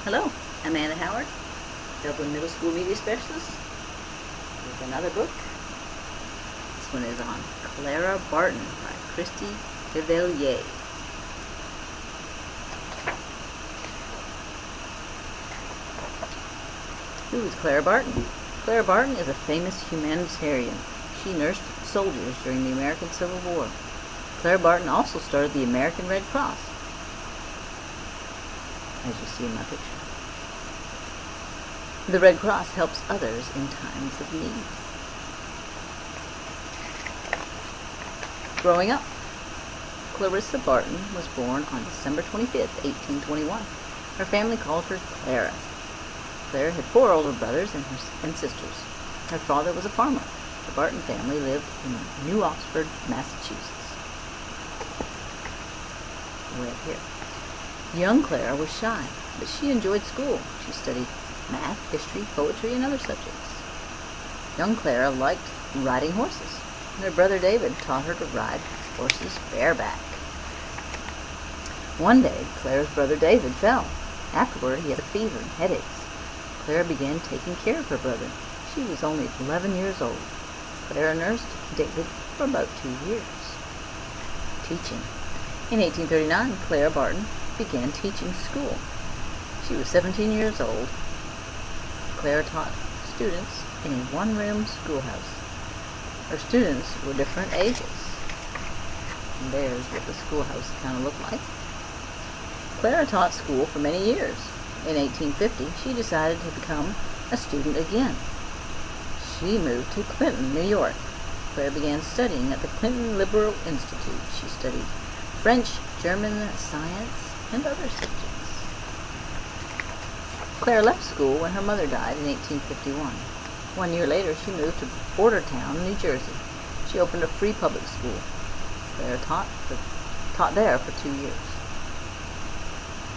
Hello, I'm Amanda Howard, Dublin Middle School Media Specialist, with another book. This one is on Clara Barton by Christy DeVillier. Who is Clara Barton? Clara Barton is a famous humanitarian. She nursed soldiers during the American Civil War. Clara Barton also started the American Red Cross, as you see in my picture. The Red Cross helps others in times of need. Growing up, Clarissa Barton was born on December 25th, 1821. Her family called her Clara. Clara had 4 older brothers and sisters. Her father was a farmer. The Barton family lived in New Oxford, Massachusetts. Right here. Young Clara was shy, but she enjoyed school. She studied math, history, poetry, and other subjects. Young Clara liked riding horses, and her brother David taught her to ride horses bareback. One day, Clara's brother David fell. Afterward, he had a fever and headaches. Clara began taking care of her brother. She was only 11 years old. Clara nursed David for about 2 years. Teaching. In 1839, Clara Barton began teaching school. She was 17 years old. Clara taught students in a one-room schoolhouse. Her students were different ages. And there's what the schoolhouse kind of looked like. Clara taught school for many years. In 1850, she decided to become a student again. She moved to Clinton, New York. Clara began studying at the Clinton Liberal Institute. She studied French, German, science, and other subjects. Clara left school when her mother died in 1851. 1 year later, she moved to Bordertown, New Jersey. She opened a free public school. Clara taught there for 2 years.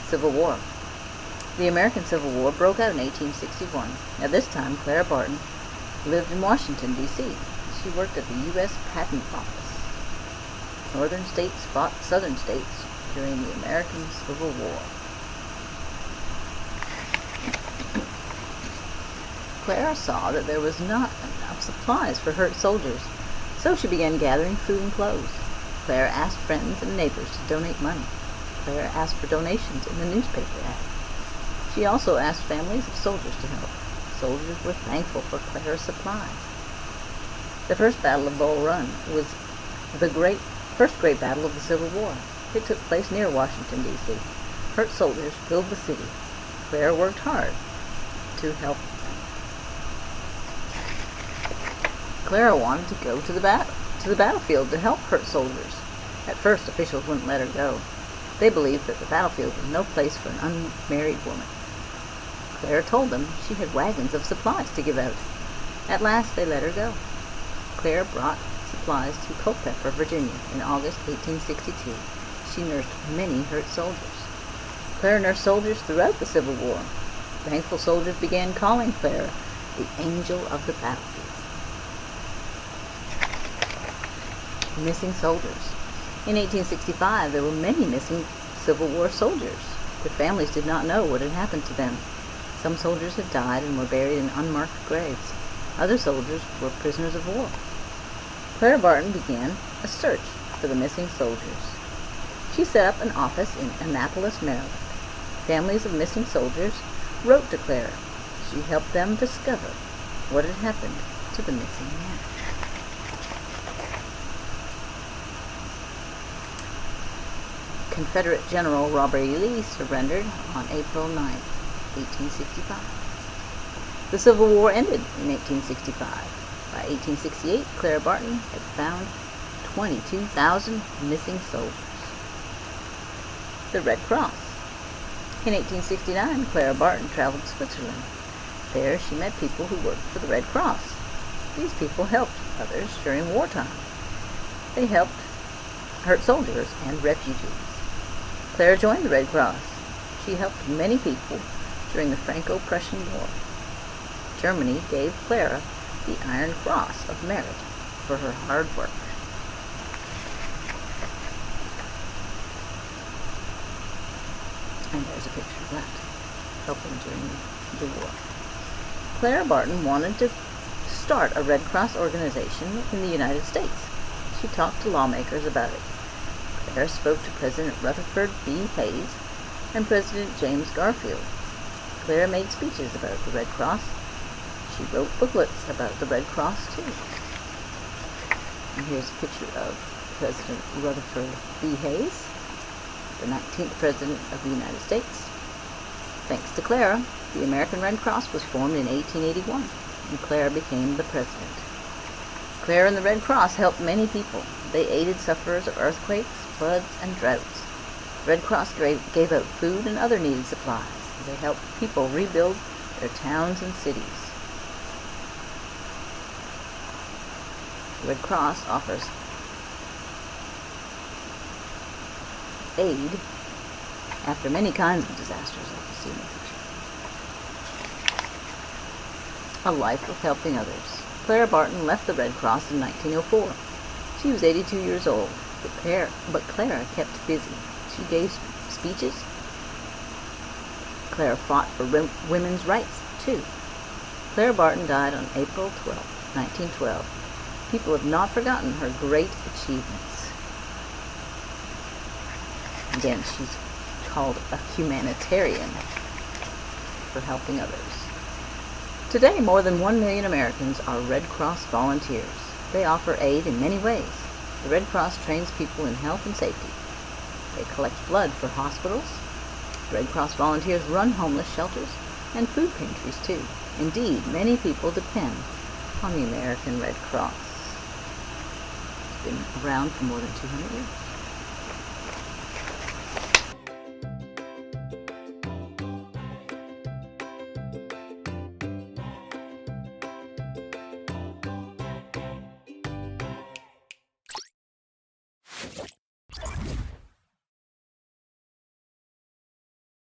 Civil War. The American Civil War broke out in 1861. At this time, Clara Barton lived in Washington, D.C. She worked at the U.S. Patent Office. Northern states fought southern states during the American Civil War. Clara saw that there was not enough supplies for hurt soldiers, so she began gathering food and clothes. Clara asked friends and neighbors to donate money. Clara asked for donations in the newspaper ad. She also asked families of soldiers to help. Soldiers were thankful for Clara's supplies. The First Battle of Bull Run was the first great battle of the Civil War. It took place near Washington, D.C. Hurt soldiers filled the city. Clara worked hard to help. Clara wanted to go to the battlefield to help hurt soldiers. At first, officials wouldn't let her go. They believed that the battlefield was no place for an unmarried woman. Clara told them she had wagons of supplies to give out. At last, they let her go. Clara brought supplies to Culpeper, Virginia, in August 1862. She nursed many hurt soldiers. Clara nursed soldiers throughout the Civil War. Thankful soldiers began calling Clara the Angel of the Battlefield. Missing soldiers. In 1865, there were many missing Civil War soldiers. Their families did not know what had happened to them. Some soldiers had died and were buried in unmarked graves. Other soldiers were prisoners of war. Clara Barton began a search for the missing soldiers. She set up an office in Annapolis, Maryland. Families of missing soldiers wrote to Clara. She helped them discover what had happened to the missing men. Confederate General Robert E. Lee surrendered on April 9, 1865. The Civil War ended in 1865. By 1868, Clara Barton had found 22,000 missing soldiers. The Red Cross. In 1869, Clara Barton traveled to Switzerland. There she met people who worked for the Red Cross. These people helped others during wartime. They helped hurt soldiers and refugees. Clara joined the Red Cross. She helped many people during the Franco-Prussian War. Germany gave Clara the Iron Cross of Merit for her hard work. And there's a picture of that. helping during the war. Clara Barton wanted to start a Red Cross organization in the United States. She talked to lawmakers about it. Clara spoke to President Rutherford B. Hayes and President James Garfield. Clara made speeches about the Red Cross. She wrote booklets about the Red Cross, too. And here's a picture of President Rutherford B. Hayes, the 19th President of the United States. Thanks to Clara, the American Red Cross was formed in 1881, and Clara became the president. Clara and the Red Cross helped many people. They aided sufferers of earthquakes, floods, and droughts. The Red Cross gave out food and other needed supplies. They helped people rebuild their towns and cities. The Red Cross offers aid after many kinds of disasters, like you see in the picture. A life of helping others. Clara Barton left the Red Cross in 1904. She was 82 years old, but Clara kept busy. She gave speeches. Clara fought for women's rights, too. Clara Barton died on April 12, 1912. People have not forgotten her great achievements. Again, she's called a humanitarian for helping others. Today, more than 1 million Americans are Red Cross volunteers. They offer aid in many ways. The Red Cross trains people in health and safety. They collect blood for hospitals. Red Cross volunteers run homeless shelters and food pantries, too. Indeed, many people depend on the American Red Cross. It's been around for more than 200 years.